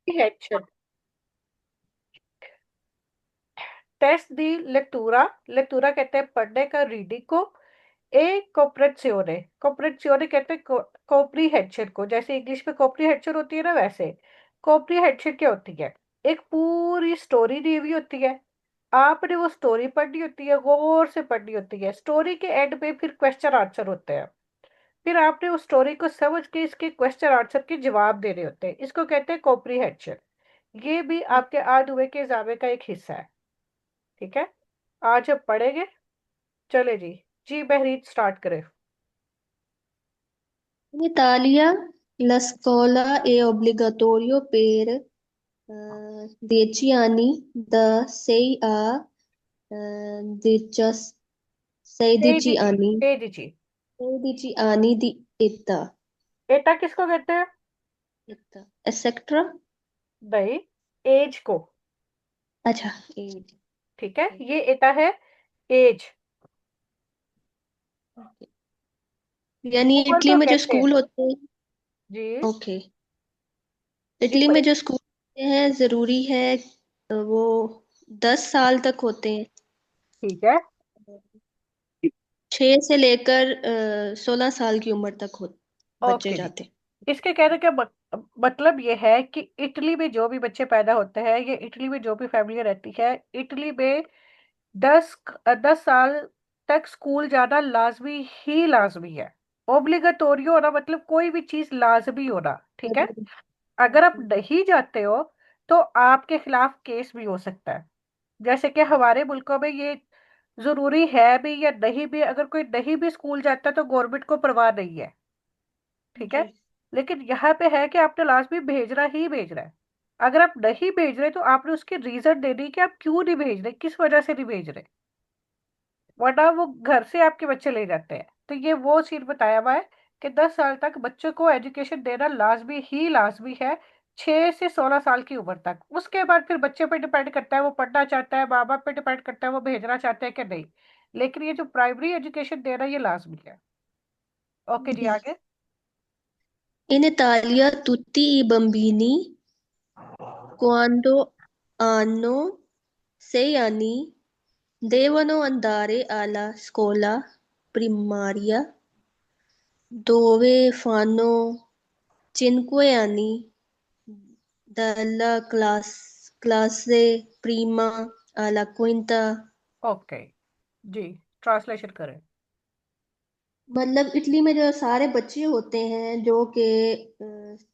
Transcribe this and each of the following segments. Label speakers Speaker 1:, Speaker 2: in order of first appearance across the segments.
Speaker 1: comprehension, test दी लेक्टूरा, लेक्टूरा कहते हैं पढ़ने का, रीडिंग को। ए कॉपरेट्सियोने, कॉपरेट्सियोने कहते हैं कॉम्प्रीहेंशन को। जैसे इंग्लिश में कॉम्प्रीहेंशन होती है ना, वैसे कॉम्प्रीहेंशन क्या होती है? एक पूरी स्टोरी दी हुई होती है, आपने वो स्टोरी पढ़नी होती है, गौर से पढ़नी होती है। स्टोरी के एंड में फिर क्वेश्चन आंसर होते हैं, फिर आपने उस स्टोरी को समझ के इसके क्वेश्चन आंसर के जवाब देने होते हैं। इसको कहते हैं कॉम्प्रीहेंशन। ये भी आपके आज हुए के एग्जाम का एक हिस्सा है। ठीक है, आज अब पढ़ेंगे। चले जी, जी बहरीत स्टार्ट करें।
Speaker 2: In Italia, la scuola è obbligatorio per 10 anni, da 6 a 16
Speaker 1: जी,
Speaker 2: anni,
Speaker 1: जी जी।
Speaker 2: 16 anni di età.
Speaker 1: एटा किसको कहते हैं?
Speaker 2: Età. Etc.
Speaker 1: नहीं, एज को।
Speaker 2: अच्छा, एज।
Speaker 1: ठीक है, ये एटा है एज।
Speaker 2: यानी
Speaker 1: उम्र
Speaker 2: इटली
Speaker 1: को
Speaker 2: में जो
Speaker 1: कहते हैं।
Speaker 2: स्कूल होते हैं।
Speaker 1: जी
Speaker 2: ओके।
Speaker 1: जी,
Speaker 2: इटली में
Speaker 1: पढ़े।
Speaker 2: जो स्कूल होते हैं जरूरी है वो 10 साल तक होते हैं।
Speaker 1: ठीक है।
Speaker 2: 6 से लेकर 16 साल की उम्र तक हो बच्चे
Speaker 1: ओके जी।
Speaker 2: जाते हैं।
Speaker 1: इसके कहने का मतलब ये है कि इटली में जो भी बच्चे पैदा होते हैं, या इटली में जो भी फैमिली रहती है, इटली में 10 साल तक स्कूल जाना लाजमी ही लाजमी है। ओब्लिगटोरियो होना मतलब कोई भी चीज लाजमी होना। ठीक है,
Speaker 2: जरूरी।
Speaker 1: अगर आप नहीं जाते हो तो आपके खिलाफ केस भी हो सकता है। जैसे कि हमारे मुल्कों में ये जरूरी है भी या नहीं भी, अगर कोई नहीं भी स्कूल जाता तो गवर्नमेंट को परवाह नहीं है। ठीक है,
Speaker 2: जी।
Speaker 1: लेकिन यहाँ पे है कि आपने लाजमी भेजना ही भेजना है। अगर आप नहीं भेज रहे तो आपने उसकी रीजन देनी कि आप क्यों नहीं भेज रहे, किस वजह से नहीं भेज रहे, वरना वो घर से आपके बच्चे ले जाते हैं। तो ये वो सीन बताया हुआ है कि 10 साल तक बच्चों को एजुकेशन देना लाजमी ही लाजमी है, 6 से 16 साल की उम्र तक। उसके बाद फिर बच्चे पे डिपेंड करता है वो पढ़ना चाहता है, माँ बाप पे डिपेंड करता है वो भेजना चाहते हैं कि नहीं। लेकिन ये जो प्राइमरी एजुकेशन देना ये लाजमी है। ओके जी,
Speaker 2: जी।
Speaker 1: आगे।
Speaker 2: In Italia tutti i bambini quando hanno 6 anni devono andare alla scuola primaria dove fanno 5 anni classe prima alla quinta।
Speaker 1: Okay जी, ट्रांसलेशन करें।
Speaker 2: मतलब इटली में जो सारे बच्चे होते हैं जो कि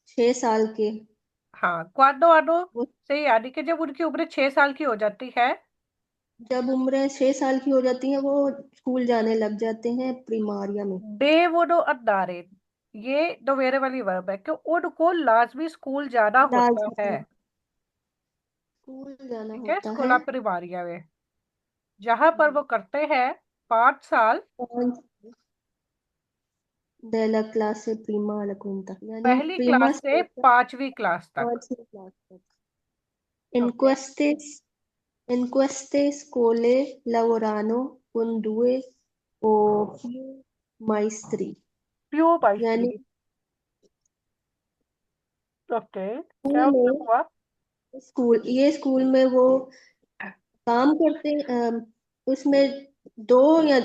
Speaker 2: 6 साल के,
Speaker 1: हाँ, क्वाडो आडो
Speaker 2: वो
Speaker 1: से यानी कि जब उनकी उम्र 6 साल की हो जाती है।
Speaker 2: जब उम्र 6 साल की हो जाती है वो स्कूल जाने लग जाते हैं प्रीमारिया में।
Speaker 1: बेवोडो अदारे, ये दोवेरे वाली वर्ब है कि उनको लाजमी स्कूल जाना होता है।
Speaker 2: लाजमी स्कूल जाना
Speaker 1: ठीक है,
Speaker 2: होता है।
Speaker 1: स्कूला परिवारिया में जहां पर
Speaker 2: जी।
Speaker 1: वो करते हैं 5 साल।
Speaker 2: पाँच डेला क्लास से प्रीमा अला क्विंटा, यानी
Speaker 1: पहली
Speaker 2: प्रीमा
Speaker 1: क्लास
Speaker 2: से
Speaker 1: से
Speaker 2: लेकर
Speaker 1: 5वीं क्लास तक।
Speaker 2: 5वीं क्लास तक।
Speaker 1: Okay.
Speaker 2: In queste scuole lavorano con due o più maestri,
Speaker 1: प्यो
Speaker 2: यानी
Speaker 1: बाइस्त्री। ओके, क्या
Speaker 2: स्कूल
Speaker 1: मतलब
Speaker 2: में
Speaker 1: हुआ?
Speaker 2: स्कूल में वो काम करते उसमें दो या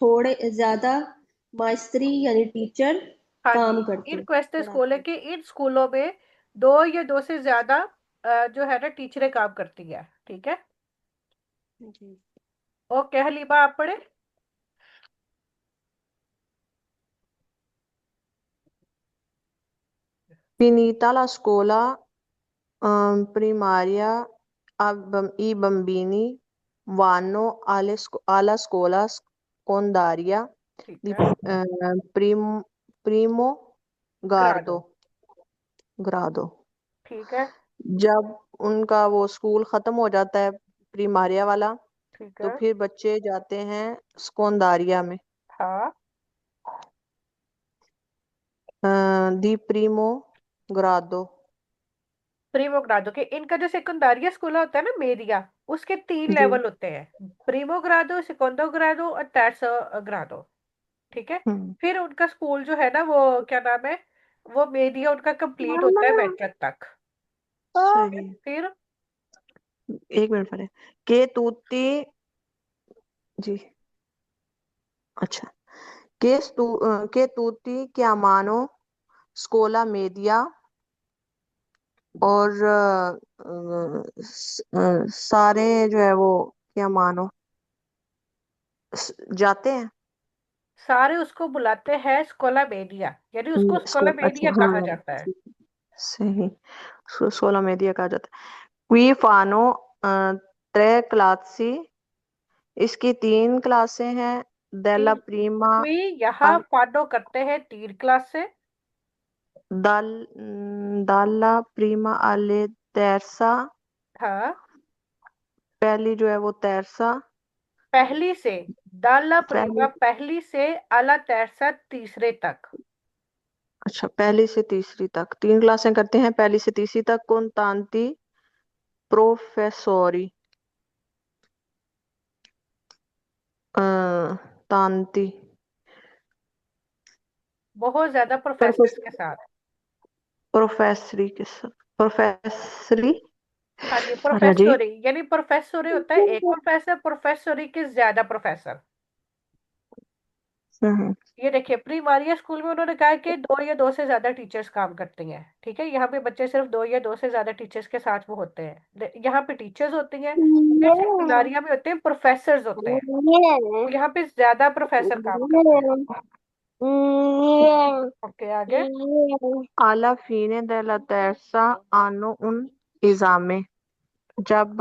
Speaker 2: थोड़े ज्यादा मास्टरी यानी टीचर
Speaker 1: हाँ जी,
Speaker 2: काम करते
Speaker 1: इन
Speaker 2: हैं,
Speaker 1: क्वेस्ट स्कूल है
Speaker 2: पढ़ाते
Speaker 1: कि इन स्कूलों में दो या दो से ज्यादा जो है ना टीचरें काम करती है। ठीक है।
Speaker 2: हैं। जी।
Speaker 1: ओके हलीमा, आप पढ़े।
Speaker 3: Finita la scuola primaria, i bambini vanno alla scuola secondaria
Speaker 1: ठीक
Speaker 3: di
Speaker 1: है,
Speaker 3: primo
Speaker 1: ग्राडो।
Speaker 3: grado।
Speaker 1: ठीक है।
Speaker 3: जब उनका वो स्कूल खत्म हो जाता है, प्रीमारिया वाला,
Speaker 1: ठीक
Speaker 3: तो
Speaker 1: है।
Speaker 3: फिर बच्चे जाते हैं सेकोंडारिया में,
Speaker 1: हाँ,
Speaker 3: दी प्रीमो ग्रादो।
Speaker 1: प्रीमो ग्राडो के इनका जो सेकंडारिया स्कूल होता है ना, मेरिया, उसके 3 लेवल
Speaker 3: जी।
Speaker 1: होते हैं, प्रीमो ग्राडो, सेकोंडो ग्राडो और टैर्सो ग्राडो। ठीक है।
Speaker 3: हम्म।
Speaker 1: फिर उनका स्कूल जो है ना, वो क्या नाम है, वो मेरिया उनका कंप्लीट होता है मैट्रिक तक।
Speaker 3: सही।
Speaker 1: फिर
Speaker 3: एक मिनट पहले। के तूती। जी। अच्छा। के तूती क्या मानो। स्कोला मेडिया। और सारे जो है वो क्या मानो जाते हैं।
Speaker 1: सारे उसको बुलाते हैं स्कोलामेडिया, यानी उसको
Speaker 3: अच्छा
Speaker 1: स्कोलामेडिया कहा
Speaker 3: हाँ।
Speaker 1: जाता है।
Speaker 3: ठीक है, सही। सोलह मेडिया कहा जाता है। क्वी फानो त्रे क्लासी। इसकी तीन क्लासें हैं। डेला
Speaker 1: तीन।
Speaker 3: प्रीमा।
Speaker 1: वी यहाँ फॉलो करते हैं 3 क्लास से।
Speaker 3: दाल दाला प्रीमा आले तैरसा।
Speaker 1: हाँ,
Speaker 3: पहली जो है वो तैरसा।
Speaker 1: पहली से दाला प्रीमा,
Speaker 3: पहली।
Speaker 1: पहली से अला तैरसा तीसरे तक।
Speaker 3: अच्छा पहली से तीसरी तक तीन क्लासें करते हैं, पहली से तीसरी तक। कौन तांती प्रोफेसोरी। तांती
Speaker 1: बहुत ज्यादा प्रोफेसर्स के
Speaker 3: प्रोफेसर
Speaker 1: साथ।
Speaker 3: प्रोफेसरी के साथ प्रोफेसरी।
Speaker 1: हाँ जी,
Speaker 3: अच्छा जी।
Speaker 1: प्रोफेसोरी यानी प्रोफेसोरी होता है एक प्रोफेसर, प्रोफेसोरी के ज्यादा प्रोफेसर।
Speaker 3: हम्म।
Speaker 1: ये देखिए, प्री मारिया स्कूल में उन्होंने कहा कि 2 या 2 से ज्यादा टीचर्स काम करती हैं। ठीक है, यहाँ पे बच्चे सिर्फ 2 या 2 से ज्यादा टीचर्स के साथ वो होते हैं। यहाँ पे टीचर्स होती हैं, सेकुलारिया में होते हैं प्रोफेसर्स होते हैं। तो यहाँ पे ज्यादा प्रोफेसर काम करते हैं। ओके, आगे।
Speaker 3: Alla fine della terza hanno un esame। जब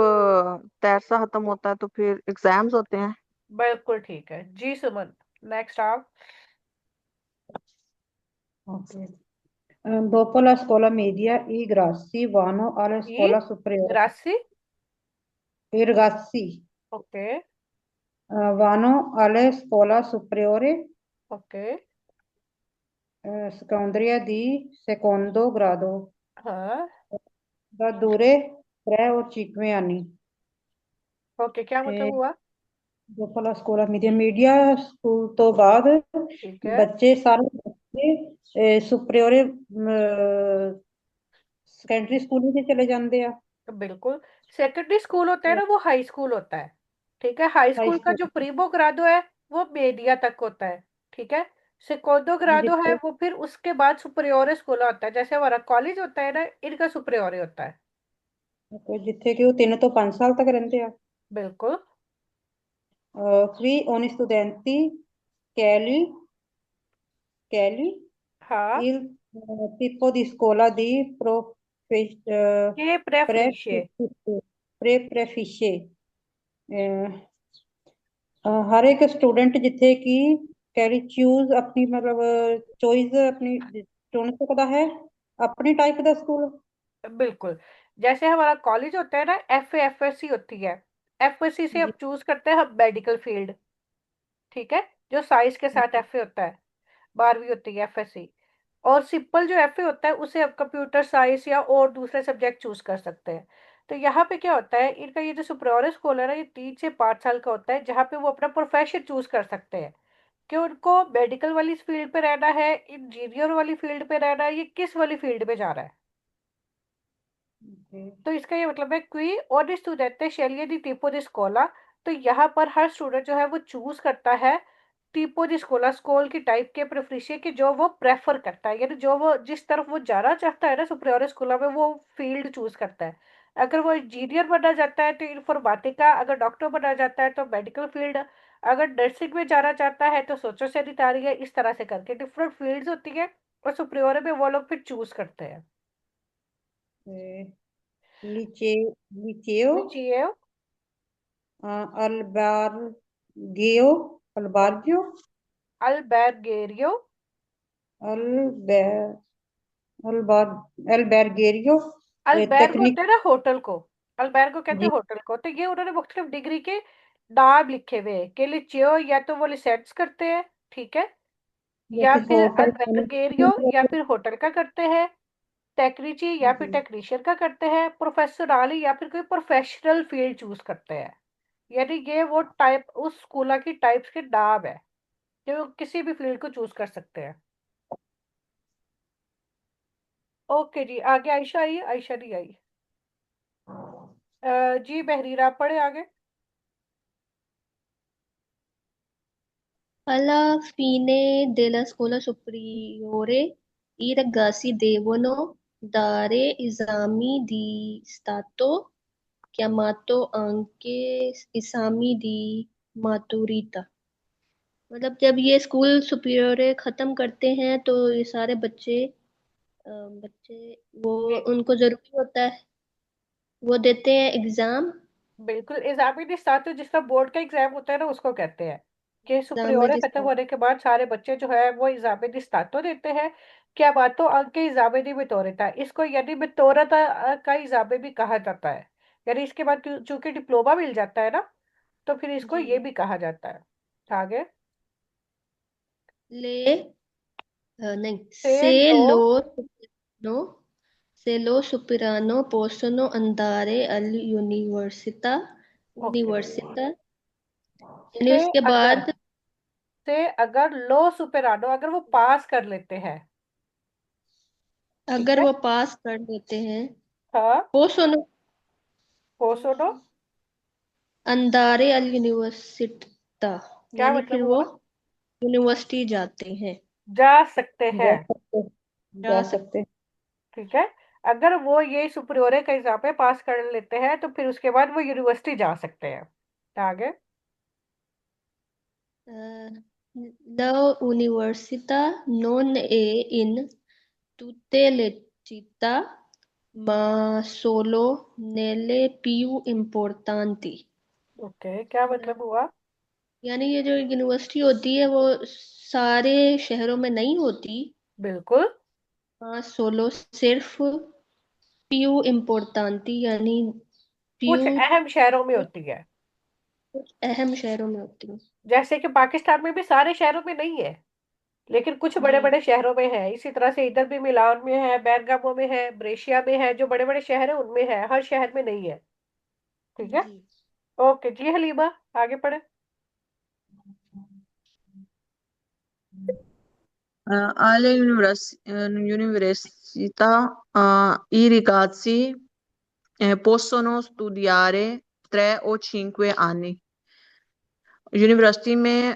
Speaker 3: तैरसा खत्म होता है तो फिर एग्जाम्स होते हैं।
Speaker 1: बिल्कुल ठीक है जी सुमन। नेक्स्ट आप।
Speaker 4: Ok. Dopo la scuola media, i grassi vanno alla
Speaker 1: ई
Speaker 4: scuola superiore.
Speaker 1: ग्रासी।
Speaker 4: I ragazzi
Speaker 1: okay.
Speaker 4: vanno alla scuola superiore,
Speaker 1: okay.
Speaker 4: secondaria di secondo grado,
Speaker 1: हाँ।
Speaker 4: da dure 3 o 5 anni.
Speaker 1: Okay, क्या मतलब
Speaker 4: E
Speaker 1: हुआ?
Speaker 4: dopo la scuola media, media school ਤੋਂ ਬਾਅਦ
Speaker 1: ठीक है।
Speaker 4: ਬੱਚੇ ਸਾਰੇ ਬੱਚੇ superiore secondary ਸਕੂਲ ਵਿੱਚ ਚਲੇ ਜਾਂਦੇ ਆ
Speaker 1: तो बिल्कुल, सेकेंडरी स्कूल होता है ना, वो हाई स्कूल होता है। ठीक है, हाई
Speaker 4: ਹਾਈ
Speaker 1: स्कूल का
Speaker 4: ਸਕੂਲ
Speaker 1: जो प्रीमो ग्रादो है वो मीडिया तक होता है। ठीक है, सेकोंडो ग्रादो है
Speaker 4: ਜਿੱਥੇ
Speaker 1: वो फिर उसके बाद सुपरियोरे स्कूल होता है, जैसे हमारा कॉलेज होता है ना, इनका सुपरियोरे होता है।
Speaker 4: ਜਿੱਥੇ ਕਿ ਉਹ 3 ਤੋਂ 5 ਸਾਲ ਤੱਕ ਰਹਿੰਦੇ ਆ
Speaker 1: बिल्कुल।
Speaker 4: qui ogni studenti sceglie
Speaker 1: हाँ,
Speaker 4: il tipo di scuola di
Speaker 1: ये प्रेफरिशे।
Speaker 4: preferisce preferisce ਅਹ, ਹਰ ਇੱਕ ਸਟੂਡੈਂਟ ਜਿੱਥੇ ਕਿ ਕੈਰੀ ਚੂਜ਼ ਆਪਣੀ ਮਤਲਬ ਚੋਇਸ ਆਪਣੀ ਚੁਣ ਸਕਦਾ ਹੈ ਆਪਣੀ ਟਾਈਪ ਦਾ ਸਕੂਲ
Speaker 1: बिल्कुल, जैसे हमारा कॉलेज होता है ना, एफएससी होती है। एफएससी से
Speaker 4: जी
Speaker 1: अब चूज करते हैं हम मेडिकल फील्ड। ठीक है, जो साइंस के साथ एफए होता है। 12वीं होती है एफएससी। और सिंपल जो एफए होता है उसे आप कंप्यूटर साइंस या और दूसरे सब्जेक्ट चूज कर सकते हैं। तो यहाँ पे क्या होता है, इनका ये जो सुपरयोर स्कूल है ना, ये 3 से 5 साल का होता है, जहाँ पे वो अपना प्रोफेशन चूज कर सकते हैं कि उनको मेडिकल वाली फील्ड पे रहना है, इंजीनियर वाली फील्ड पे रहना है, ये किस वाली फील्ड में जाना है। तो इसका ये मतलब है कि ogni studente sceglie di tipo di scuola। तो यहाँ पर हर स्टूडेंट जो है वो चूज करता है टीपो दी स्कूला, स्कूल की टाइप के प्रेफरेंस की जो वो प्रेफर करता है, यानी जो वो जिस तरफ वो जाना चाहता है ना सुपरियोर स्कूल में, वो फील्ड चूज करता है। अगर वो इंजीनियर बनना चाहता है तो इंफॉर्मेटिका, अगर डॉक्टर बनना चाहता है तो मेडिकल फील्ड, अगर नर्सिंग में जाना चाहता है तो सोचो सैनिटारी है, इस तरह से करके डिफरेंट फील्ड्स होती है। और सुपरियोर में वो लोग फिर चूज करते हैं।
Speaker 4: liceo
Speaker 1: विच ये
Speaker 4: albergio albergio
Speaker 1: अल्बेर्गेरियो।
Speaker 4: alber alber albergherio
Speaker 1: अल्बेर्ग होते
Speaker 4: tecnico
Speaker 1: हैं ना होटल को, अल्बेर्गो कहते
Speaker 4: di
Speaker 1: हैं होटल को। तो ये उन्होंने मुख्तलिफ डिग्री के नाम लिखे हुए हैं के लिए चियो, या तो वो लिसेंस करते हैं। ठीक है, या
Speaker 4: जैसे
Speaker 1: फिर
Speaker 4: होटल
Speaker 1: अल्बेर्गेरियो, या फिर होटल का करते हैं। टेक्निची या फिर
Speaker 4: जी
Speaker 1: टेक्नीशियन का करते हैं। प्रोफेशनली या फिर कोई प्रोफेशनल फील्ड चूज करते हैं। यानी ये वो टाइप उस स्कूल की टाइप्स के नाम है जो किसी भी फील्ड को चूज कर सकते हैं। ओके जी, आगे आयशा आई, आयशा नहीं आई। जी बहरीरा, पढ़े आगे।
Speaker 2: Alla fine della scuola superiore i ragazzi devono dare esami di Stato, chiamato anche esami di maturità। मतलब जब ये स्कूल सुपीरियर खत्म करते हैं तो ये सारे बच्चे वो
Speaker 1: ये
Speaker 2: उनको जरूरी होता है, वो देते हैं एग्जाम।
Speaker 1: बिल्कुल एग्जामिनी स्टाटस, जिसका बोर्ड का एग्जाम होता है ना, उसको कहते हैं कि
Speaker 2: एग्जाम में
Speaker 1: सुप्रियोरे खत्म
Speaker 2: जिसका
Speaker 1: होने के बाद सारे बच्चे जो है वो एग्जामिनी स्टाटो देते हैं। क्या बात, तो अंके एग्जामिनी मितोरिता, इसको यानी मितोरता का एग्जाम भी कहा जाता है। यानी इसके बाद चूंकि डिप्लोमा मिल जाता है ना, तो फिर इसको
Speaker 2: जी
Speaker 1: ये भी कहा जाता है। आगे।
Speaker 2: ले नहीं
Speaker 1: से
Speaker 2: से
Speaker 1: लो।
Speaker 2: लो नो se lo superano possono andare all'università
Speaker 1: okay.
Speaker 2: università यानी
Speaker 1: से
Speaker 2: उसके
Speaker 1: अगर,
Speaker 2: बाद
Speaker 1: से अगर लो सुपेरानो, अगर वो पास कर लेते हैं। ठीक
Speaker 2: अगर
Speaker 1: है।
Speaker 2: वो पास कर लेते हैं
Speaker 1: हाँ।
Speaker 2: possono
Speaker 1: पोसोनो।
Speaker 2: andare all'università
Speaker 1: क्या
Speaker 2: यानी
Speaker 1: मतलब
Speaker 2: फिर वो
Speaker 1: हुआ?
Speaker 2: यूनिवर्सिटी जाते हैं,
Speaker 1: जा सकते हैं।
Speaker 4: जा सकते,
Speaker 2: जा
Speaker 4: जा
Speaker 2: सकते।
Speaker 4: सकते।
Speaker 1: ठीक है। अगर वो ये सुपरियोरे का एग्जाम में पास कर लेते हैं तो फिर उसके बाद वो यूनिवर्सिटी जा सकते हैं। आगे।
Speaker 2: La università non è in tutte le città, ma solo nelle più importanti।
Speaker 1: Okay, क्या मतलब हुआ?
Speaker 2: यानी ये जो यूनिवर्सिटी होती है वो सारे शहरों में नहीं होती।
Speaker 1: बिल्कुल।
Speaker 2: हाँ, सोलो सिर्फ पीयू इम्पोर्टांती यानी
Speaker 1: कुछ
Speaker 2: पीयू
Speaker 1: अहम शहरों में होती है।
Speaker 2: कुछ अहम शहरों में होती है।
Speaker 1: जैसे कि पाकिस्तान में भी सारे शहरों में नहीं है, लेकिन कुछ बड़े
Speaker 2: जी
Speaker 1: बड़े शहरों में है। इसी तरह से इधर भी मिलान में है, बेरगामो में है, ब्रेशिया में है। जो बड़े बड़े शहर है उनमें है, हर शहर में नहीं है। ठीक है।
Speaker 2: जी
Speaker 1: ओके जी हलीमा, आगे पढ़े।
Speaker 3: All'università i ragazzi possono studiare 3 o 5 anni। University में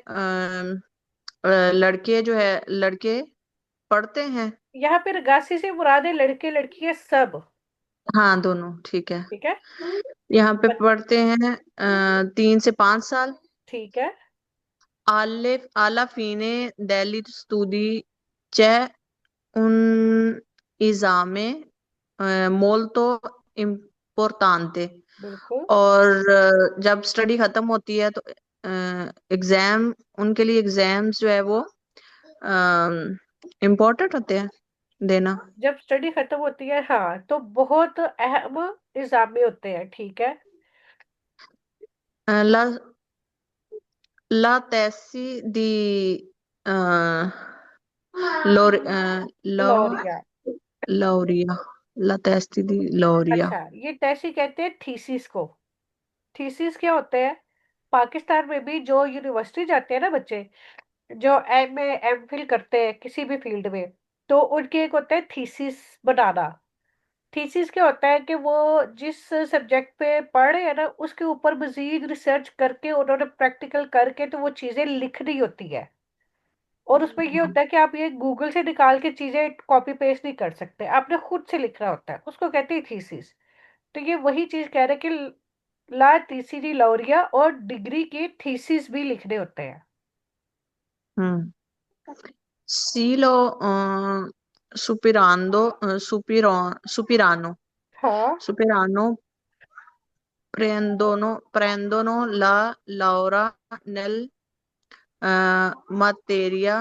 Speaker 3: लड़के जो है लड़के पढ़ते हैं।
Speaker 1: यहाँ पे रगासी से मुराद है लड़के लड़कियां सब।
Speaker 3: हाँ, दोनों ठीक है।
Speaker 1: ठीक है।
Speaker 3: यहाँ पे
Speaker 1: बट
Speaker 3: पढ़ते हैं 3 से 5 साल।
Speaker 1: ठीक है।
Speaker 3: Alla fine degli studi c'è un esame molto importante।
Speaker 1: बिल्कुल।
Speaker 3: और जब स्टडी खत्म होती है तो एग्जाम, उनके लिए एग्जाम्स जो है वो इम्पोर्टेंट होते हैं देना।
Speaker 1: जब स्टडी खत्म होती है, हाँ, तो बहुत अहम एग्जाम होते हैं। ठीक है।
Speaker 3: La, la tesi di lau-
Speaker 1: Lauriya.
Speaker 3: laurea, la tesi di laurea।
Speaker 1: अच्छा, ये टैसी कहते हैं थीसिस को। थीसिस क्या होते हैं? पाकिस्तान में भी जो यूनिवर्सिटी जाते हैं ना बच्चे, जो एम ए एम फिल करते हैं किसी भी फील्ड में, तो उनके एक होता है थीसिस बनाना। थीसिस क्या होता है कि वो जिस सब्जेक्ट पे पढ़ रहे हैं ना, उसके ऊपर मजीद रिसर्च करके उन्होंने प्रैक्टिकल करके तो वो चीजें लिखनी होती है। और उसमें ये होता है कि आप ये गूगल से निकाल के चीजें कॉपी पेस्ट नहीं कर सकते, आपने खुद से लिखना होता है, उसको कहते हैं थीसिस। तो ये वही चीज कह रहे हैं कि ला तीसरी लौरिया और डिग्री के थीसिस भी लिखने होते हैं।
Speaker 3: हम्म। Silo Supirano
Speaker 1: हाँ।
Speaker 3: prendono la laurea nel materia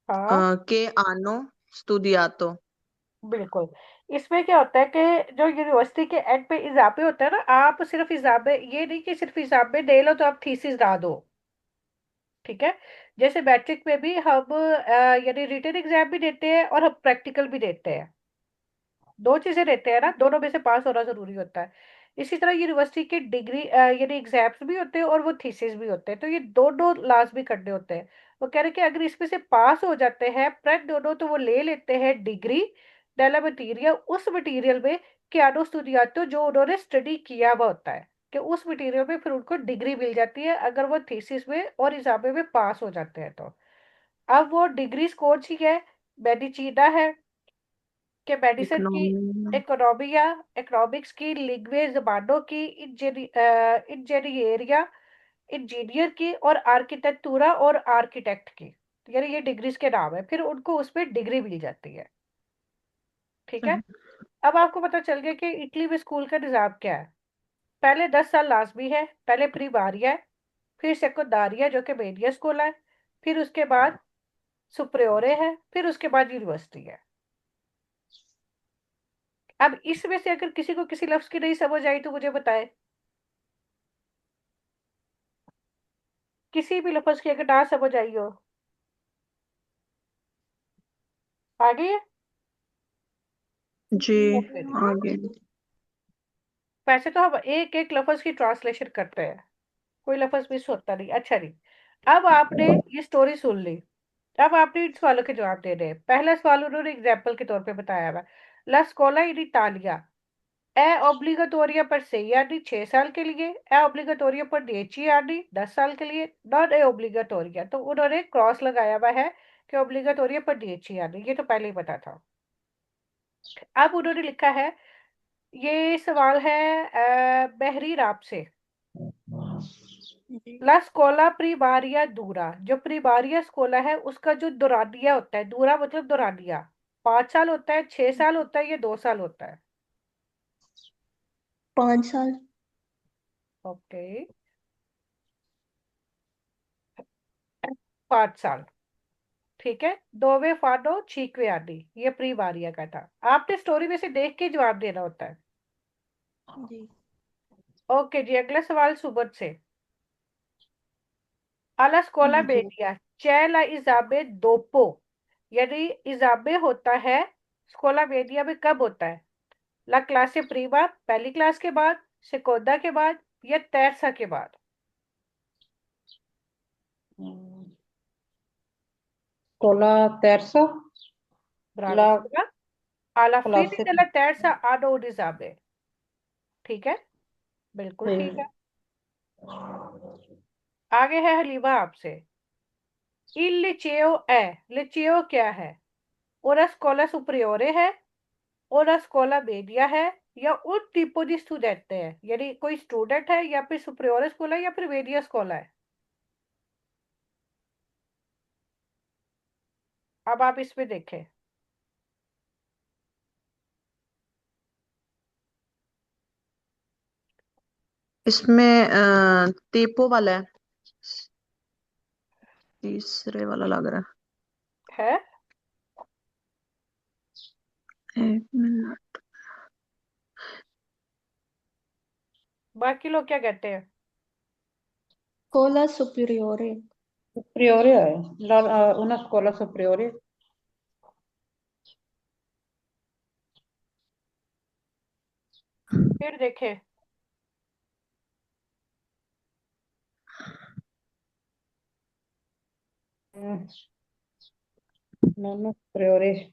Speaker 1: हाँ
Speaker 3: che hanno studiato।
Speaker 1: बिल्कुल। इसमें क्या होता है कि जो यूनिवर्सिटी के एंड पे इजाफे होता है ना, आप सिर्फ इजाफे, ये नहीं कि सिर्फ इजाफे दे लो तो आप थीसिस ना दो। ठीक है। जैसे मैट्रिक में भी हम यानी रिटन एग्जाम भी देते हैं और हम प्रैक्टिकल भी देते हैं। दो चीजें देते हैं ना, दोनों में से पास होना जरूरी होता है। इसी तरह यूनिवर्सिटी के डिग्री यानी एग्जाम्स भी होते हैं और वो थीसिस भी होते हैं, तो ये दोनों लाजमी करने होते हैं। वो कह रहे हैं कि अगर इसमें से पास हो जाते हैं फ्रेंड दोनों, तो वो ले लेते हैं डिग्री। डेला मटीरियल, उस मटीरियल में che hanno studiato जो उन्होंने स्टडी किया हुआ होता है, कि उस मटीरियल में फिर उनको डिग्री मिल जाती है अगर वो थीसिस में और एग्जाम में पास हो जाते हैं तो। अब वो डिग्री कौन सी है? मेडिसिना है, कि मेडिसिन की,
Speaker 3: इकोनॉमी।
Speaker 1: इकोनॉमिया, इकोनॉमिक्स की, लिंग्वे जबानों की, इंजीनियरिया, इंजीनियर की, और आर्किटेक्टूरा और आर्किटेक्ट की। यानी ये डिग्रीज के नाम है, फिर उनको उसमें डिग्री मिल जाती है। ठीक है। अब आपको पता चल गया कि इटली में स्कूल का निजाम क्या है। पहले 10 साल लाजमी है, पहले प्रीमारिया है, फिर सेकेंडारिया जो कि मीडिया स्कूल है, फिर उसके बाद सुप्रियोरे है, फिर उसके बाद यूनिवर्सिटी है। अब इसमें से अगर किसी को किसी लफ्ज की नहीं समझ आई तो मुझे बताए, किसी भी लफ्ज की अगर ना समझ आई हो। आ गई है?
Speaker 3: जी।
Speaker 1: ओके जी।
Speaker 3: आगे।
Speaker 1: वैसे तो हम एक एक लफ्ज की ट्रांसलेशन करते हैं, कोई लफ्ज मिस होता नहीं। अच्छा नहीं, अब आपने ये स्टोरी सुन ली, अब आपने इन सवालों के जवाब देने हैं। पहला सवाल उन्होंने एग्जाम्पल के तौर पे बताया हुआ, ला स्कोला इन इटालिया è obbligatoria per 6 anni 6 साल के लिए, è obbligatoria per 10 anni 10 साल के लिए, नॉन è obbligatoria, तो उन्होंने क्रॉस लगाया हुआ है कि obbligatoria per 10 anni, ये तो पहले ही पता था। अब उन्होंने लिखा है, ये सवाल है बहरीन आपसे,
Speaker 2: जी।
Speaker 1: ला स्कोला प्रीमारिया दूरा, जो प्रीमारिया स्कोला है उसका जो दुरानिया होता है, दूरा मतलब दुरानिया, 5 साल होता है, 6 साल होता है, या 2 साल होता है?
Speaker 2: 5 साल।
Speaker 1: ओके, 5 साल। ठीक है। दोवे फानो छीकवे आनी, ये प्रीमारिया का था। आपने स्टोरी में से देख के जवाब देना होता है।
Speaker 2: जी।
Speaker 1: ओके जी, अगला सवाल सुबह से। अला स्कोला
Speaker 2: जी।
Speaker 1: बेटिया c'è la इजाबे दोपो, यानी इजाबे होता है स्कोला बेटिया में कब होता है? ला क्लासे प्रीमा, पहली क्लास के बाद, सेकोंदा के बाद, या terza के बाद?
Speaker 4: Scuola terza, la
Speaker 1: Bravissima. Alla fine
Speaker 4: classe
Speaker 1: della terza hanno un esame। ठीक है, बिल्कुल ठीक है। आगे है हलीमा आपसे, il liceo è, liceo क्या है? una scuola superiore है, una scuola media है, या un tipo di studente है, यानी कोई स्टूडेंट है, या फिर सुप्रियोर स्कूल है, या फिर मीडिया स्कूल है? अब आप इसमें देखें,
Speaker 3: इसमें तीपो वाला है, तीसरे वाला लग रहा
Speaker 1: है
Speaker 3: है। एक मिनट।
Speaker 1: बाकी लोग क्या कहते हैं?
Speaker 2: Scuola superiore।
Speaker 4: superiore è, una scuola superiore,
Speaker 1: फिर देखें,
Speaker 4: mm, non superiore,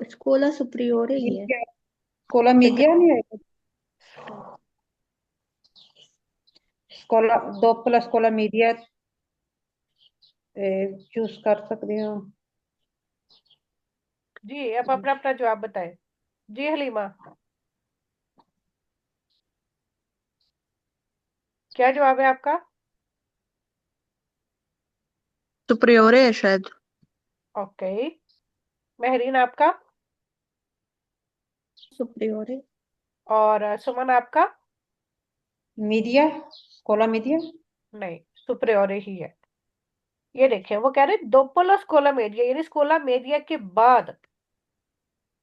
Speaker 2: Scuola superiore ही है।
Speaker 4: media, scuola media नहीं है, scuola dopo la scuola media choose कर सकते हो।
Speaker 1: जी अब अपना अपना जवाब बताएं। जी हलीमा, क्या जवाब है आपका?
Speaker 3: सुप्रियोरे है शायद।
Speaker 1: ओके, महरीन आपका?
Speaker 2: superiore।
Speaker 1: और सुमन आपका?
Speaker 4: मीडिया, स्कूला मीडिया,
Speaker 1: नहीं, सुप्रियोर ही है। ये देखें, वो कह रहे दोपोलो स्कोला मीडिया, यानी स्कोला मीडिया के बाद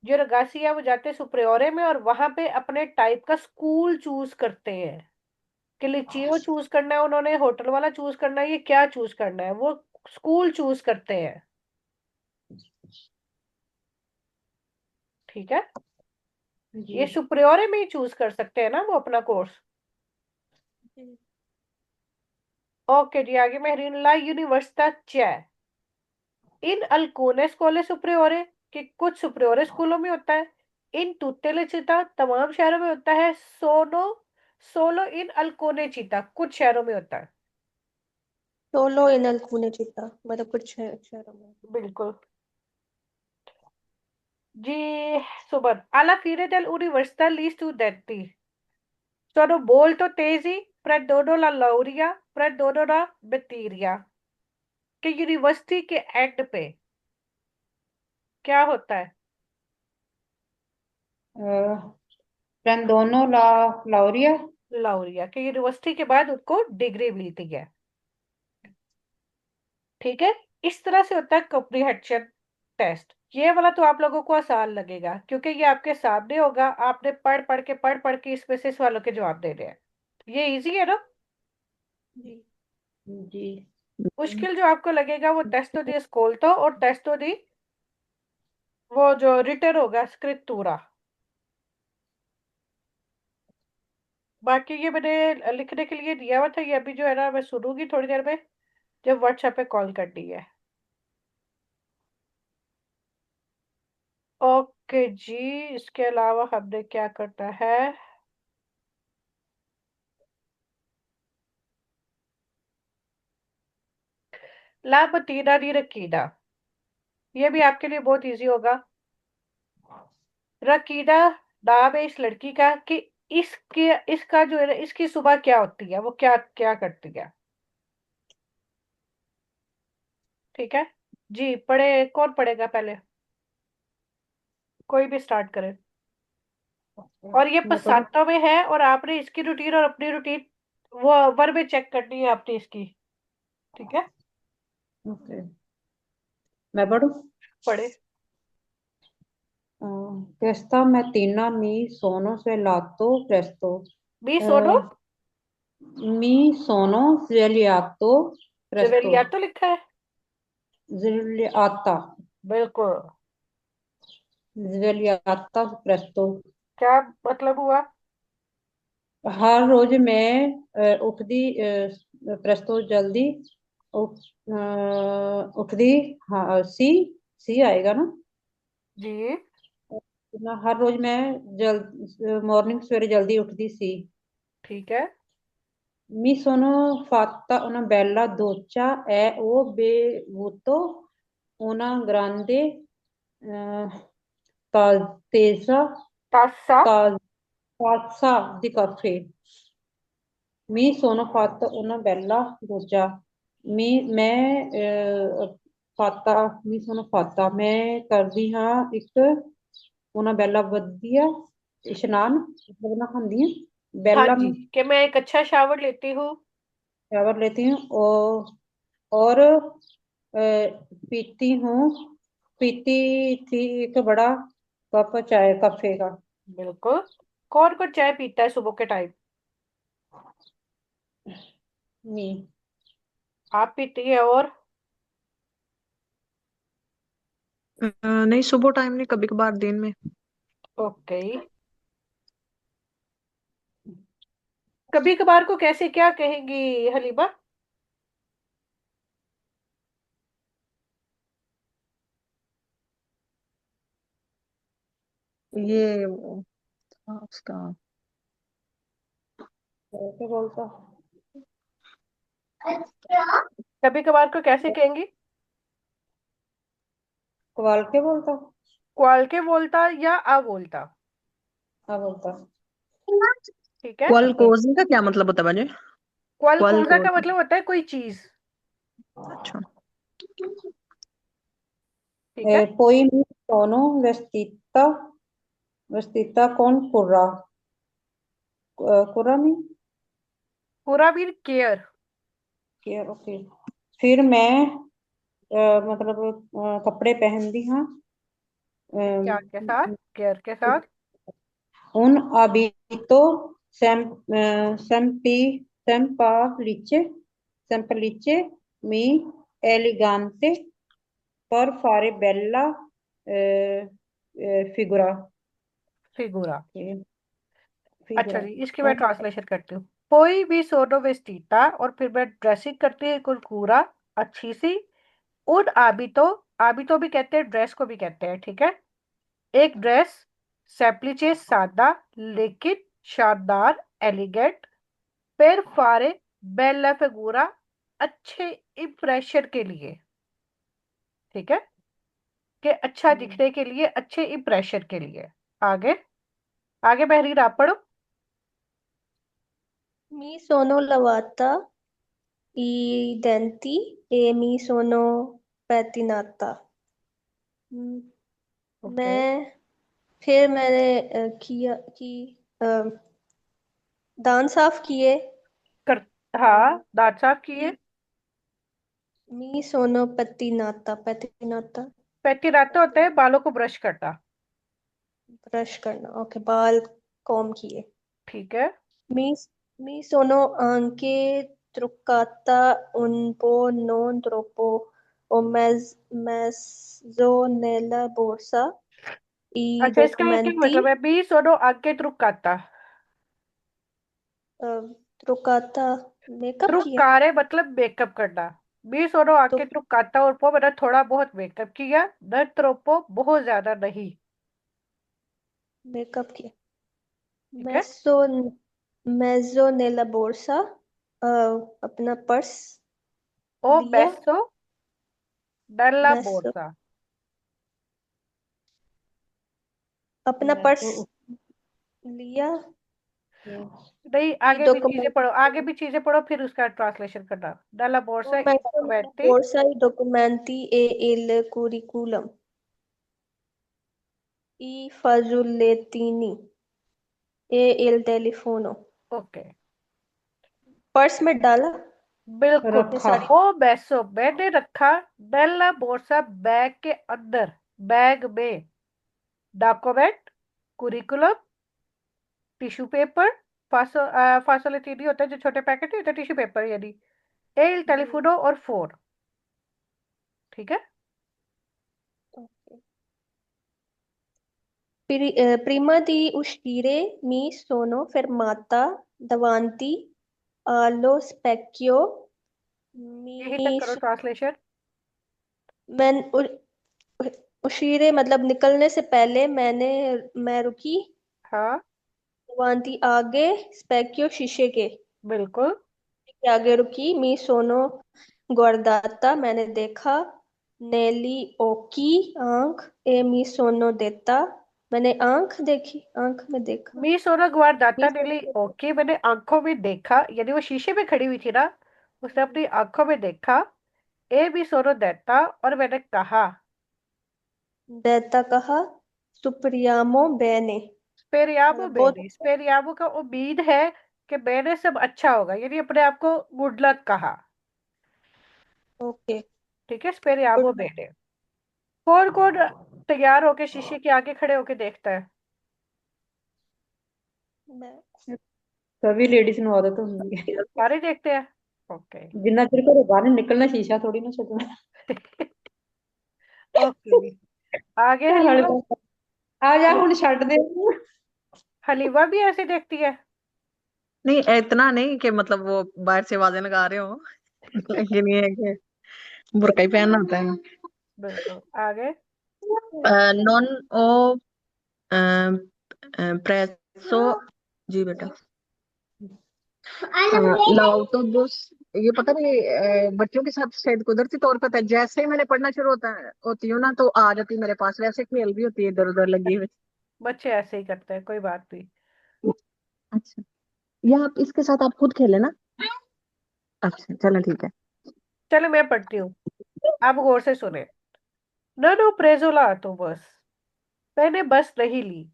Speaker 1: जो रगासी है वो जाते हैं सुप्रियोरे में, और वहां पे अपने टाइप का स्कूल चूज करते हैं, कि लिचियो चूज करना है उन्होंने, होटल वाला चूज करना है, ये क्या चूज करना है, वो स्कूल चूज करते हैं। ठीक है, ये
Speaker 4: जी
Speaker 1: सुप्रियोरे में ही चूज कर सकते हैं ना वो अपना कोर्स।
Speaker 2: जी।
Speaker 1: ओके जी, आगे महरीन, ला यूनिवर्सिटा c'è in alcune scuole superiori, कि कुछ सुप्रियोर स्कूलों में होता है, इन tutte le città तमाम शहरों में होता है, सोनो सोलो इन अल्कोने città कुछ शहरों में होता है।
Speaker 2: सोलो इन alcune città, मतलब कुछ शहरों में।
Speaker 1: बिल्कुल जी। सुबह alla fine dell'università gli studenti sono molto tesi, prendono la laurea, prendono la materia। कि यूनिवर्सिटी के एंड पे क्या होता है?
Speaker 4: प्रेंदोनो ला लाउरिया।
Speaker 1: लाउरिया। कि यूनिवर्सिटी के बाद उनको डिग्री मिलती है। ठीक है। इस तरह से होता है कॉम्प्रिहेंशन टेस्ट। ये वाला तो आप लोगों को आसान लगेगा क्योंकि ये आपके सामने होगा, आपने पढ़ पढ़ के इसमें से सवालों के जवाब देने हैं। ये इजी है ना?
Speaker 2: जी।
Speaker 4: जी।
Speaker 1: मुश्किल जो आपको लगेगा वो टेस्ट दी स्कोल्तो और टेस्ट दी वो जो रिटन होगा स्क्रिप्टूरा। बाकी ये मैंने लिखने के लिए दिया हुआ था, ये अभी जो है ना मैं सुनूंगी थोड़ी देर में जब व्हाट्सएप पे कॉल करनी है। ओके जी। इसके अलावा हमने क्या करना है? ला मतीना दी रकीना, ये भी आपके लिए बहुत इजी होगा। रकीना नाम है इस लड़की का कि इसके इसका जो है ना इसकी सुबह क्या होती है, वो क्या क्या करती है। ठीक है जी। पढ़े, कौन पढ़ेगा पहले? कोई भी स्टार्ट करे। और ये
Speaker 4: मैं पढ़ूं?
Speaker 1: पसातो में है और आपने इसकी रूटीन और अपनी रूटीन वो वर में चेक करनी है आपने इसकी। ठीक है।
Speaker 4: ओके, मैं पढ़ूं?
Speaker 1: पढ़े।
Speaker 4: Questa mattina mi sono svegliato presto.
Speaker 1: बी सोनो
Speaker 4: Eh, Mi sono svegliato
Speaker 1: जवेलिया
Speaker 4: presto.
Speaker 1: तो लिखा है।
Speaker 4: Svegliata.
Speaker 1: बिल्कुल।
Speaker 4: Svegliata presto.
Speaker 1: क्या मतलब हुआ?
Speaker 4: हर रोज मैं उठदी presto जल्दी उठदी। हाँ, सी आएगा ना?
Speaker 1: जी।
Speaker 4: हर रोज मैं मॉर्निंग सवेरे जल्दी उठदी सी।
Speaker 1: ठीक है।
Speaker 4: Mi sono fatta una bella doccia e ho bevuto una grande eh, tazza,
Speaker 1: तासा।
Speaker 4: ta- tazza di caffè. Mi sono fatta una bella doccia. Mi sono fatta, मैं करदी हाँ एक una bella ਵਧੀਆ इशनान, मतलब नहांदी हूँ।
Speaker 1: हाँ
Speaker 4: बेला
Speaker 1: जी, कि मैं एक अच्छा शावर लेती हूँ।
Speaker 4: शावर लेती हूँ और पीती हूँ, पीती थी एक बड़ा कप चाय कफे का।
Speaker 1: बिल्कुल। कौन कौन चाय पीता है सुबह के टाइम?
Speaker 4: नी।
Speaker 1: आप पीती है और
Speaker 3: नहीं, सुबह टाइम नहीं, कभी कभार दिन में।
Speaker 1: ओके। कभी कभार को कैसे क्या कहेंगी हलीमा?
Speaker 3: ये था उसका।
Speaker 4: कैसे बोलता?
Speaker 1: कभी कभार को कैसे कहेंगी?
Speaker 4: कवाल के बोलता?
Speaker 1: क्वाल के बोलता या आ बोलता।
Speaker 4: हाँ बोलता।
Speaker 1: ठीक है।
Speaker 3: क्वल कोजी का क्या मतलब होता है बाजे?
Speaker 1: क्वाल
Speaker 3: क्वल
Speaker 1: कोजा का
Speaker 3: कोजी।
Speaker 1: मतलब होता है कोई चीज।
Speaker 3: अच्छा।
Speaker 1: ठीक है।
Speaker 4: Poi mi sono vestita con currami,
Speaker 1: पूरा भी केयर।
Speaker 4: ओके। फिर मैं मतलब कपड़े पहनती हाँ।
Speaker 1: क्या के साथ? केयर के साथ।
Speaker 4: Un abito semplice, semplice mi elegante per fare bella figura.
Speaker 1: फिगूरा। अच्छा
Speaker 4: Figura.
Speaker 1: जी, इसकी मैं ट्रांसलेशन करती हूँ। कोई भी सोनो वेस्टीता और फिर मैं ड्रेसिंग करती है कुरकुरा अच्छी सी। उन आबितो, आबितो भी कहते हैं, ड्रेस को भी कहते हैं, ठीक है। एक ड्रेस, सेप्लिचे सादा लेकिन शानदार, elegant, per fare bella figura, अच्छे इंप्रेशन के लिए, ठीक है, कि अच्छा दिखने के लिए, अच्छे इंप्रेशन के लिए। आगे, आगे बहरीन आप पढ़ो।
Speaker 2: Mi sono lavata i denti e mi sono pettinata। Hmm,
Speaker 1: okay.
Speaker 2: फिर मैंने किया कि अ, दांत साफ किए।
Speaker 1: कर, हाँ, दांत साफ किए।
Speaker 2: मी सोनो pettinata, pettinata
Speaker 1: पेटिनाटा होता है बालों को ब्रश करना,
Speaker 2: ब्रश करना, ओके, बाल कॉम किए।
Speaker 1: ठीक है।
Speaker 2: Mi, mi sono anche truccata un po', non troppo. Ho messo nella borsa i
Speaker 1: अच्छा, इसका क्या मतलब
Speaker 2: documenti.
Speaker 1: है? बी सोनो आगे truccata।
Speaker 2: truccata मेकअप किया।
Speaker 1: truccare मतलब मेकअप करना। बी सोनो
Speaker 2: तो
Speaker 1: आगे truccata और पो मैंने थोड़ा बहुत मेकअप किया, न troppo बहुत ज्यादा नहीं,
Speaker 2: मेकअप किया।
Speaker 1: ठीक है।
Speaker 2: messo mezzo nella borsa, अपना पर्स
Speaker 1: ओ
Speaker 2: लिया।
Speaker 1: बेसो डल्ला
Speaker 2: messo
Speaker 1: बोर्सा।
Speaker 2: अपना
Speaker 4: मैं
Speaker 2: पर्स
Speaker 4: तो
Speaker 2: लिया।
Speaker 1: नहीं,
Speaker 2: ई
Speaker 1: आगे भी चीजें
Speaker 2: डॉक्यूमेंट
Speaker 1: पढ़ो, आगे भी चीजें पढ़ो, फिर उसका ट्रांसलेशन करना। डल्ला
Speaker 2: ho
Speaker 1: bursa E
Speaker 2: messo nella
Speaker 1: डॉक्यूमेंटी।
Speaker 2: borsa i documenti e il curriculum, i fazzolettini e il telefono।
Speaker 1: Okay,
Speaker 2: purse में डाला।
Speaker 1: बिल्कुल।
Speaker 2: ये
Speaker 4: रखा।
Speaker 2: सारी
Speaker 1: ओ बेसो मैंने रखा डल्ला बोर्सा बैग के अंदर, बैग में डॉक्यूमेंट, कुरिकुलम, टिश्यू पेपर, फासोलिटीनी होता है जो छोटे पैकेट नहीं होते टिश्यू पेपर, यानी एल टेलीफोनो और फोन, ठीक है।
Speaker 2: Okay. Prima di uscire mi sono fermata davanti allo specchio,
Speaker 1: यही तक
Speaker 2: mi
Speaker 1: करो
Speaker 2: so-
Speaker 1: ट्रांसलेशन।
Speaker 2: मैं उशीरे मतलब निकलने से पहले मैं रुकी।
Speaker 1: हाँ,
Speaker 2: davanti आगे, specchio शीशे
Speaker 1: बिल्कुल।
Speaker 2: के आगे रुकी। मी सोनो guardata मैंने देखा। नेली ओकी आंख, ए मी सोनो देता मैंने आंख देखी, आंख में देखा।
Speaker 1: मी सोना
Speaker 2: मी
Speaker 1: गुआरदाता नेली
Speaker 2: सोनो
Speaker 1: ओके, मैंने आंखों में देखा, यानी वो शीशे में खड़ी हुई थी ना, उसने अपनी आंखों में देखा। ए भी सोनो देता, और मैंने कहा,
Speaker 2: देता कहा। सुप्रियामो बेने
Speaker 1: स्पेरियाबो
Speaker 2: मतलब बहुत
Speaker 1: बेने, स्पेरियाबो का उम्मीद है कि मैंने सब अच्छा होगा, यानी अपने आप को गुड लक कहा,
Speaker 2: ओके।
Speaker 1: ठीक है, स्पेरियाबो
Speaker 2: गुड।
Speaker 1: बेने। कौन कौन तैयार होके शीशे के आगे खड़े होके देखता है?
Speaker 2: मैं
Speaker 4: सभी लेडीज ਨੂੰ आदत ਹੁੰਦੀ है।
Speaker 1: सारे देखते हैं, ओके।
Speaker 4: जिन्ना चिर घरों बाहर नहीं निकलना शीशा थोड़ी ना छड्डना।
Speaker 1: ओके, आगे
Speaker 4: हाले
Speaker 1: हलीमा।
Speaker 4: तक आ जा हुन छड्ड दे ਇਹਨੂੰ।
Speaker 1: हलीमा भी ऐसे देखती है?
Speaker 3: नहीं, इतना नहीं कि मतलब वो बाहर से आवाजें लगा रहे हो। लेकिन ये है कि बुर्का ही पहनना होता है।
Speaker 1: बिल्कुल। आगे,
Speaker 3: नॉन ओ प्रेसो, जी बेटा। लाउटोबुस, ये पता नहीं बच्चों के साथ शायद कुदरती तौर पर था। जैसे ही मैंने पढ़ना शुरू होती हूँ ना, तो आ जाती है मेरे पास, वैसे खेल रही होती है इधर उधर लगी हुई।
Speaker 1: बच्चे ऐसे ही करते हैं, कोई बात नहीं।
Speaker 3: अच्छा, या आप इसके साथ आप खुद खेले ना। अच्छा चलो ठीक है।
Speaker 1: चलो मैं पढ़ती हूँ, आप गौर से सुने। ननो प्रेजोला तो बस, मैंने बस नहीं ली।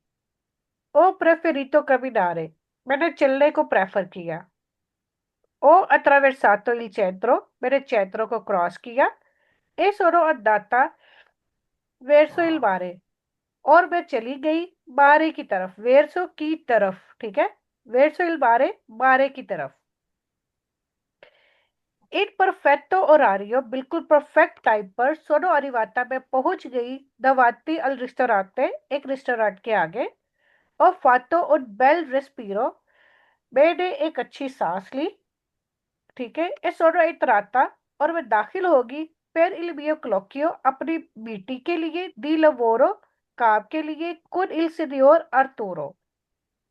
Speaker 1: ओ प्रेफेरितो कमिनारे, मैंने चलने को प्रेफर किया। ओ attraversato il centro, मैंने centro को क्रॉस किया। e sono andata verso il mare, और मैं चली गई मारे की तरफ, वेरसो की तरफ, ठीक है, वेरसो इल मारे, मारे की तरफ। इन परफेक्टो ओरारियो, बिल्कुल परफेक्ट टाइम पर, सोनो अरिवाता में पहुंच गई दवाती अल रिस्टोरांटे, एक रेस्टोरेंट के आगे। और फातो और बेल रेस्पिरो, मैंने एक अच्छी सांस ली, ठीक है, ए सोनो इतराता, और मैं दाखिल होगी per il mio colloquio अपनी बेटी के लिए, दी लवोरो काम के लिए, con il signor Arturo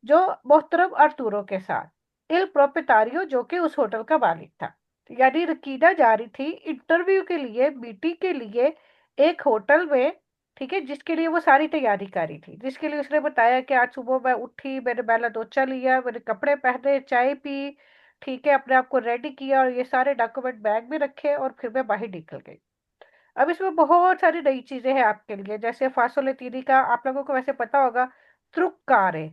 Speaker 1: जो मोहतरम अर्तुरो के साथ, इल प्रोपिटारियो जो कि उस होटल का मालिक था। यानी रकीना जा रही थी इंटरव्यू के लिए, मीटिंग के लिए एक होटल में, ठीक है, जिसके लिए वो सारी तैयारी कर रही थी, जिसके लिए उसने बताया कि आज सुबह मैं उठी, मैंने पहला दोचा लिया, मैंने कपड़े पहने, चाय पी, ठीक है, अपने आप को रेडी किया और ये सारे डॉक्यूमेंट बैग में रखे और फिर मैं बाहर निकल गई। अब इसमें बहुत सारी नई चीजें हैं आपके लिए, जैसे फासोलेतीनी का आप लोगों को वैसे पता होगा, त्रुक्कारे,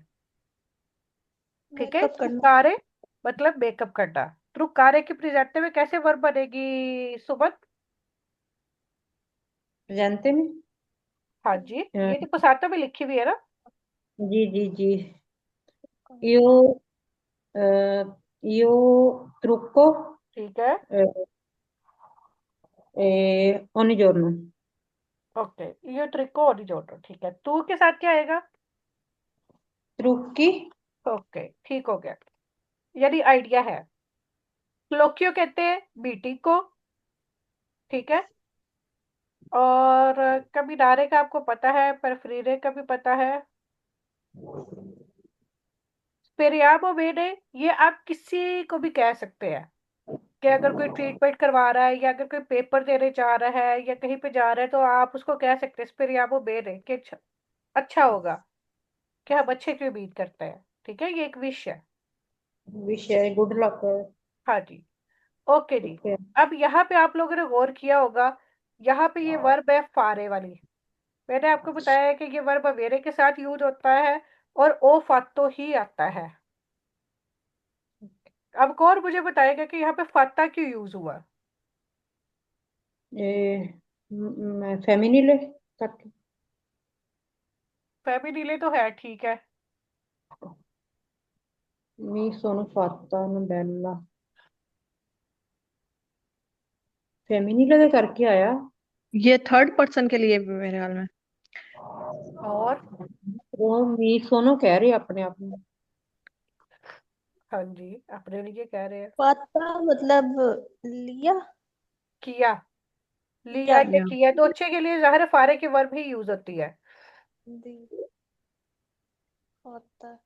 Speaker 1: ठीक है,
Speaker 2: मेकअप करना।
Speaker 1: त्रुक्कारे मतलब मेकअप करना। त्रुक्कारे की प्रेजेंट में कैसे वर्ब बनेगी सुमन?
Speaker 4: जानते में।
Speaker 1: हाँ जी,
Speaker 4: अ,
Speaker 1: ये तो पुसातो में लिखी हुई है ना।
Speaker 4: जी जी जी। यो यो trucco
Speaker 1: ठीक है,
Speaker 4: ogni giorno।
Speaker 1: ओके, ये ट्रिक को और जोड़ो, ठीक है, तू के साथ क्या आएगा?
Speaker 4: trucchi
Speaker 1: ओके, ठीक हो गया, यानी आइडिया है। क्लोक्यो कहते हैं मीटिंग को, ठीक है, और कभी नारे का आपको पता है, परफ्रीरे का भी पता है। पेरियामो मेने, ये आप किसी को भी कह सकते हैं कि अगर कोई ट्रीटमेंट करवा रहा है या अगर कोई पेपर देने जा रहा है या कहीं पे जा रहा है तो आप उसको कह सकते हैं स्पेरियामो मेने कि अच्छा होगा, कि हम अच्छे की उम्मीद करते हैं, ठीक है, ये एक विश है।
Speaker 4: विषय गुड लक।
Speaker 1: हाँ जी, ओके जी।
Speaker 4: ओके।
Speaker 1: अब यहाँ पे आप लोगों ने गौर किया होगा, यहाँ पे ये वर्ब है फारे वाली। मैंने आपको बताया है कि ये वर्ब वेरे के साथ यूज होता है और ओ फातो ही आता है। अब कौन मुझे बताएगा कि यहाँ पे फाता क्यों यूज हुआ?
Speaker 4: फेमिनिले करके।
Speaker 1: फेमिनिले तो है, ठीक है,
Speaker 4: मी सोनो फाता बेला फेमिनिले दे करके आया।
Speaker 3: ये थर्ड पर्सन के लिए भी मेरे ख्याल में।
Speaker 1: और
Speaker 4: वो मी सोनो कह रहे अपने आप में।
Speaker 1: हाँ जी, अपने लिए कह रहे हैं।
Speaker 2: पाता मतलब लिया।
Speaker 1: किया, लिया
Speaker 2: या
Speaker 1: या
Speaker 3: या
Speaker 1: किया, तो अच्छे के लिए ज़ाहिर है फारे की वर्ब ही यूज होती है।
Speaker 2: दी पाता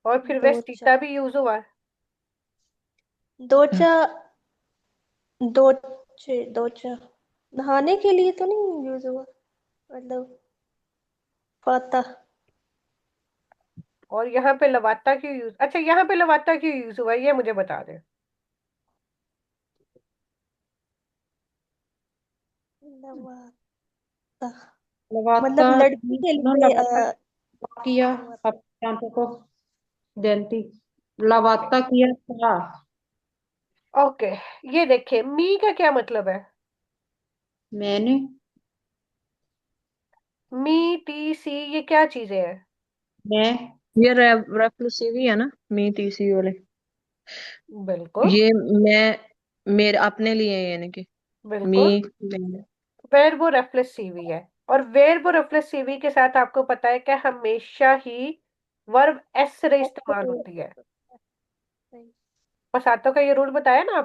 Speaker 1: और फिर
Speaker 2: दोचा
Speaker 1: वेस्टीता भी यूज हुआ है।
Speaker 2: दोचा दोचा नहाने के लिए तो नहीं यूज हुआ, मतलब पाता।
Speaker 1: और यहाँ पे लवाता क्यों यूज, अच्छा यहाँ पे लवाता क्यों यूज हुआ है, ये मुझे बता दे।
Speaker 2: लवाता
Speaker 4: लवाता
Speaker 2: मतलब लड़की
Speaker 4: मी
Speaker 2: के
Speaker 4: सोनो
Speaker 2: लिए
Speaker 4: लवाता किया अपने आप को देंती लवाता किया था।
Speaker 1: ओके, ये देखिए मी का क्या मतलब है?
Speaker 4: मैंने
Speaker 1: मी, टी, सी, ये क्या चीजें हैं?
Speaker 4: मैं
Speaker 3: ये रेफ्लेक्सिव ही है ना, मी तीसरी वाले।
Speaker 1: बिल्कुल,
Speaker 3: ये मैं मेरे अपने लिए है, यानी कि मी
Speaker 1: बिल्कुल,
Speaker 3: मैं।
Speaker 1: वेर्बो रिफ्लेसिवी है। और वेर्बो रिफ्लेसिवी के साथ आपको पता है कि हमेशा ही वर्ब एस रे इस्तेमाल होती है। बसातों का ये रूल बताया ना